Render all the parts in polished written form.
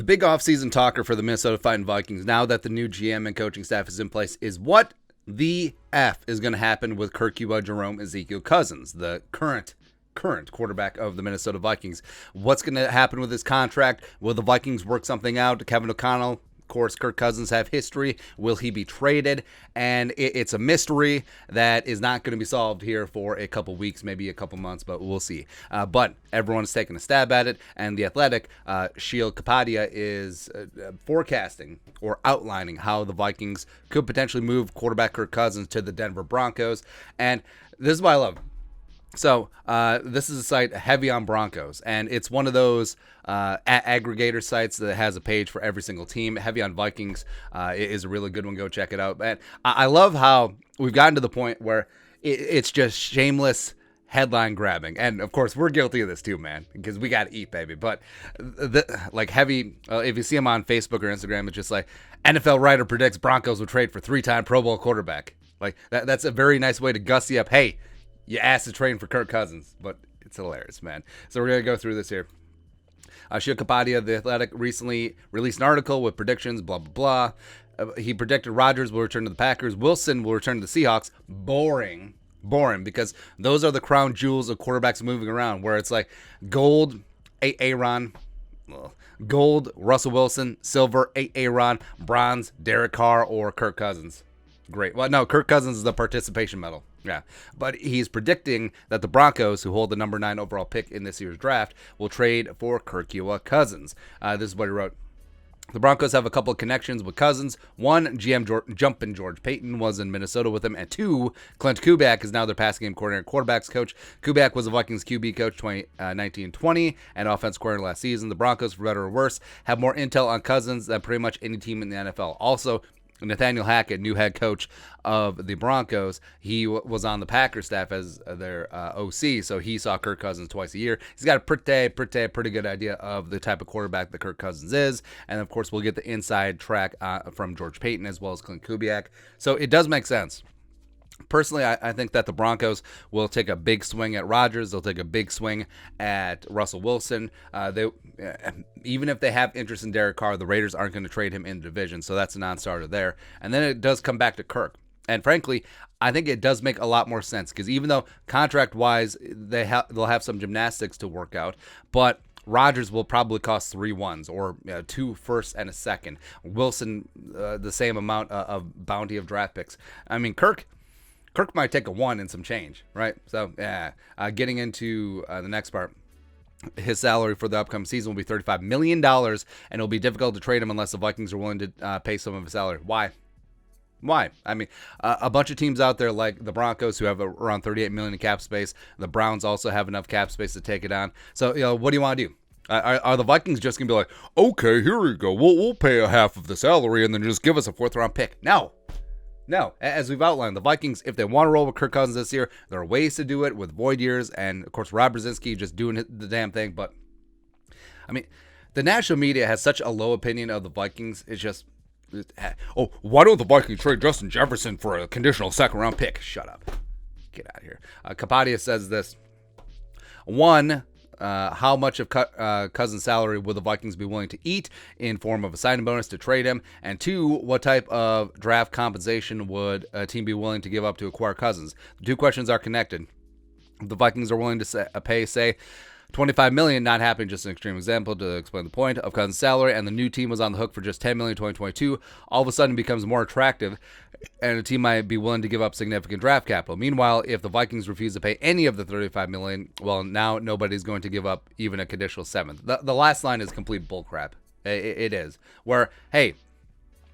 big offseason talker for the Minnesota Vikings, now that the new GM and coaching staff is in place, is what the F is going to happen with Kirk Jerome Ezekiel Cousins, the current quarterback of the Minnesota Vikings. What's going to happen with his contract? Will the Vikings work something out? Kevin O'Connell, of course, Kirk Cousins have history. Will he be traded? And it's a mystery that is not going to be solved here for a couple weeks, maybe a couple months, but we'll see. But everyone's taking a stab at it, and The Athletic, Sheil Kapadia, is forecasting or outlining how the Vikings could potentially move quarterback Kirk Cousins to the Denver Broncos. And this is what I love. So this is a site heavy on Broncos, and it's one of those aggregator sites that has a page for every single team. Heavy on Vikings is a really good one. Go check it out. And I love how we've gotten to the point where it's just shameless headline grabbing. And of course, we're guilty of this too, man, because we got to eat, baby. But heavy, if you see them on Facebook or Instagram, it's just like NFL writer predicts Broncos will trade for 3-time Pro Bowl quarterback. Like that's a very nice way to gussy up. Hey, you asked to trade for Kirk Cousins, but it's hilarious, man. So we're going to go through this here. Sheil Kapadia, The Athletic, recently released an article with predictions, blah, blah, blah. He predicted Rodgers will return to the Packers. Wilson will return to the Seahawks. Boring, because those are the crown jewels of quarterbacks moving around, where it's like gold, Aaron, gold, Russell Wilson, silver, Aaron, bronze, Derek Carr, or Kirk Cousins. Great. Well, no, Kirk Cousins is the participation medal. Yeah, but he's predicting that the Broncos, who hold the number 9 overall pick in this year's draft, will trade for Kirk Cousins. This is what he wrote. The Broncos have a couple of connections with Cousins. 1, GM Jumpin' George Payton was in Minnesota with him. And 2, Clint Kubiak is now their passing game coordinator and quarterbacks coach. Kubiak was the Vikings QB coach 2019-20 and offense coordinator last season. The Broncos, for better or worse, have more intel on Cousins than pretty much any team in the NFL. Also, Nathaniel Hackett, new head coach of the Broncos, he was on the Packers staff as their OC, so he saw Kirk Cousins twice a year. He's got a pretty good idea of the type of quarterback that Kirk Cousins is, and of course we'll get the inside track from George Payton as well as Clint Kubiak. So it does make sense. Personally, I think that the Broncos will take a big swing at Rodgers. They'll take a big swing at Russell Wilson. Even if they have interest in Derek Carr, the Raiders aren't going to trade him in the division, so that's a non-starter there. And then it does come back to Kirk. And frankly, I think it does make a lot more sense, because even though contract-wise they'll have some gymnastics to work out, but Rodgers will probably cost 3 ones or 2 firsts and a second. Wilson, the same amount of bounty of draft picks. I mean, Kirk might take a 1 and some change, right? So, yeah. Getting into the next part, his salary for the upcoming season will be $35 million, and it'll be difficult to trade him unless the Vikings are willing to pay some of his salary. Why? I mean, a bunch of teams out there like the Broncos, who have around $38 million in cap space. The Browns also have enough cap space to take it on. So, what do you want to do? Are the Vikings just going to be like, okay, here we go. We'll pay a half of the salary and then just give us a 4th-round pick? No, as we've outlined, the Vikings, if they want to roll with Kirk Cousins this year, there are ways to do it with void years, and of course Rob Brzezinski just doing the damn thing. But I mean, the national media has such a low opinion of the Vikings. It's just, why don't the Vikings trade Justin Jefferson for a conditional 2nd-round pick? Shut up, get out of here. Kapadia says this: 1, how much of Cousins' salary will the Vikings be willing to eat in form of a signing bonus to trade him? And 2, what type of draft compensation would a team be willing to give up to acquire Cousins? The 2 questions are connected. If the Vikings are willing to pay, say, $25 million, not happening, just an extreme example to explain the point, of Cousins' salary, and the new team was on the hook for just $10 million in 2022, all of a sudden becomes more attractive, and a team might be willing to give up significant draft capital. Meanwhile, if the Vikings refuse to pay any of the $35 million, well, now nobody's going to give up even a conditional 7th. The last line is complete bullcrap. It is. Where, hey,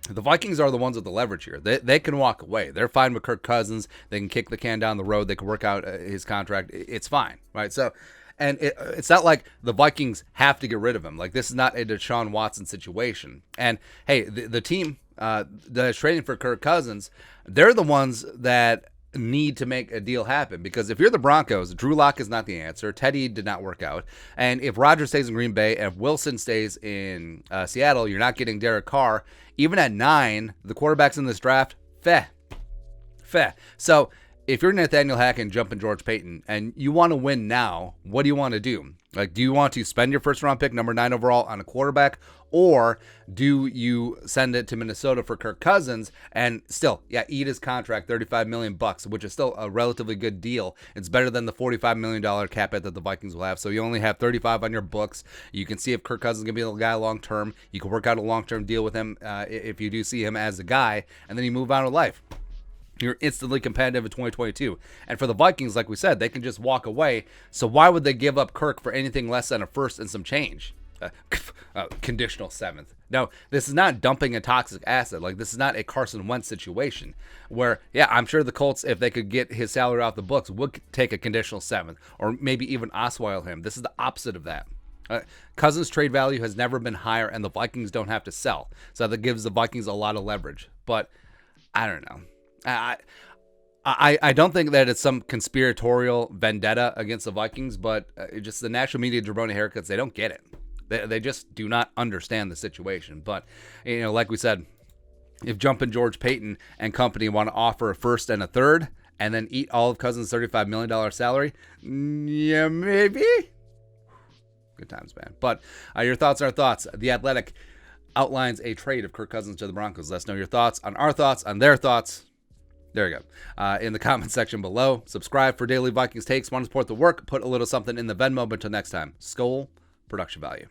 the Vikings are the ones with the leverage here. They can walk away. They're fine with Kirk Cousins. They can kick the can down the road. They can work out his contract. It's fine, right? So, and it's not like the Vikings have to get rid of him. Like, this is not a Deshaun Watson situation. And, hey, the team that is trading for Kirk Cousins, they're the ones that need to make a deal happen. Because if you're the Broncos, Drew Lock is not the answer. Teddy did not work out. And if Rodgers stays in Green Bay, and if Wilson stays in Seattle, you're not getting Derek Carr. Even at 9, the quarterbacks in this draft, feh. So if you're Nathaniel Hackett and jumping George Payton and you want to win now, what do you want to do? Like, do you want to spend your first round pick, number 9 overall, on a quarterback, or do you send it to Minnesota for Kirk Cousins and still, eat his contract, $35 million, which is still a relatively good deal. It's better than the $45 million cap hit that the Vikings will have. So you only have 35 on your books. You can see if Kirk Cousins is going to be the guy long term. You can work out a long term deal with him if you do see him as a guy, and then you move on with life. You're instantly competitive in 2022. And for the Vikings, like we said, they can just walk away. So why would they give up Kirk for anything less than a first and some change? Conditional 7th. No, this is not dumping a toxic asset. Like, this is not a Carson Wentz situation where, I'm sure the Colts, if they could get his salary off the books, would take a conditional 7th or maybe even Osweiler him. This is the opposite of that. Cousins' trade value has never been higher, and the Vikings don't have to sell. So that gives the Vikings a lot of leverage. But I don't know. I don't think that it's some conspiratorial vendetta against the Vikings, but just the national media jabroni haircuts, they don't get it. They just do not understand the situation. But, like we said, if jumping George Payton and company want to offer a first and a third and then eat all of Cousins' $35 million salary, yeah, maybe. Good times, man. But your thoughts are thoughts. The Athletic outlines a trade of Kirk Cousins to the Broncos. Let us know your thoughts on our thoughts, on their thoughts. There you go. In the comment section below. Subscribe for daily Vikings takes. Want to support the work? Put a little something in the Venmo. But until next time, Skol, production value.